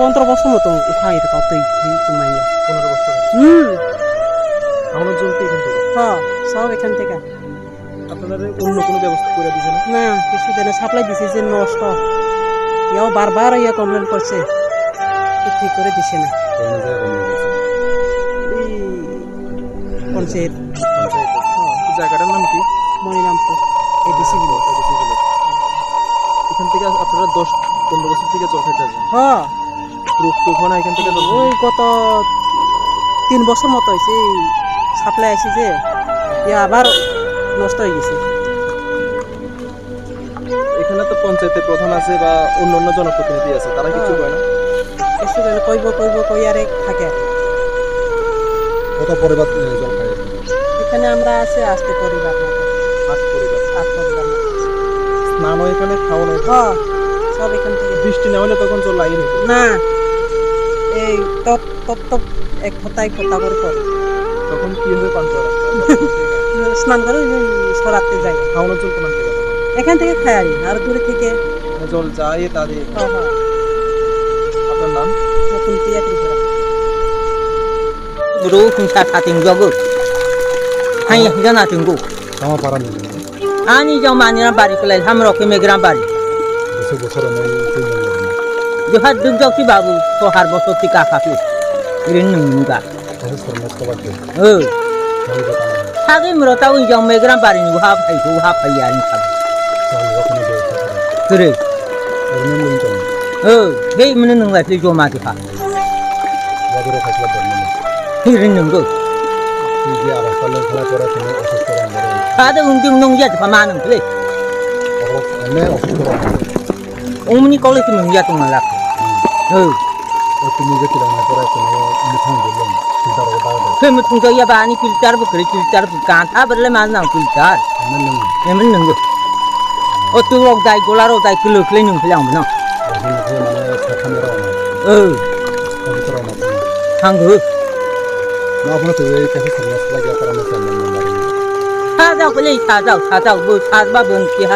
15 বছর মতো ওখানে তাও তুই তোমাইয়া 15 বছর খাওয়ানোর জন্য কি এখান থেকে হ্যাঁ সব এখান থেকে আপনারা অন্য কোনো ব্যবস্থা করে দিয়েছেন না কিছু দিনে সাপ্লাই দিছে যে নষ্ট ইয়াও বারবার ইয়া কমপ্লেন করছে ঠিক করে দিছে না পঞ্চায়েত জায়গাটার নাম কি মনিরামপুর ADC এখান থেকে আপনারা 10-15 বছর থেকে জল খাইতে আছেন হ্যাঁ কখনো এখান থেকে ওই গত 3 বছর মতো হয়েছে সাপ্লাই আসছে যে আবার নষ্ট হয়ে গেছে এখানে তো পঞ্চায়েতের প্রধান আছে বা অন্য জনপ্রতিনিধি আছে তারা কিছু কয় না কিছু কইব কই আরে থাকে কত পরিবার জল খায় এখানে আমরা আছে আজকে পরিবার 8 পরিবার স্নানও এখানে খাওয়ানো হ্যাঁ সব এখান থেকে বৃষ্টি না হলে তখন জল লাগে না এই টপ এক ফোঁটা করে তখন কি হবে পান করা স্নান করে সরাতে যায় খাওয়ানোর জল কোন থেকে এখান থেকে খাই আর দূরে থেকে জল যায় তাদের হ্যাঁ আপনার নাম নতুন Tripura bro kungsa kating jogo hai jana tinggu sama paran ani jong manira bari kulai hamro ke megram bari বছর jo hat dug jok ti babu to har bosor ti ka kafi irin nunga sage mro ta ui jong megram bari ni ha phai ya ni sab kure hei mene nung lai jo ma ti ha irin nungo ada unjung nung ya pa manung ple omni college mung ya tung malak ke mutung ko ya bani filter bu ka tha berle man na filter emen nungo o tu lok dai golaro dai kuluk le nung plang no hanggu 사자 그래 사자 뭐 사자 본기하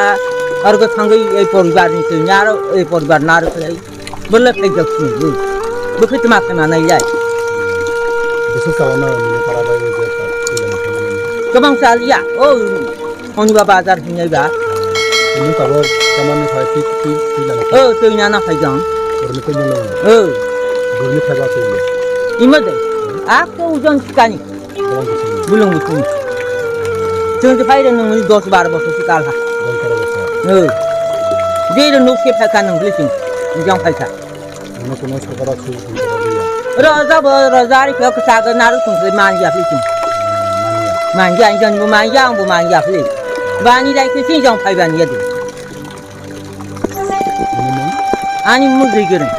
어르고 상의 이 ପରିବାરની છે યાર એ પરિવાર નાર કરે બોલે થઈ જશે બખત માથે ના નહીં જાય કબંગ સાલિયા ઓ ઓની Bazar hingai ba ini kalau kamarnya saya તો યાના થઈ જામ Gurni khaba chile imade akto ujon sikani bulung butung Jeng fayda nung 10-12 bosor sikal ha. Dia nuk ke phaka nung lising. Jang phaka. Kono sarkara chu Raza ri phaka saga naru tung se man ya lising. Man ya bu man ya li. Bani dai ke sin jang phai ban ya de. Ani mu de gere.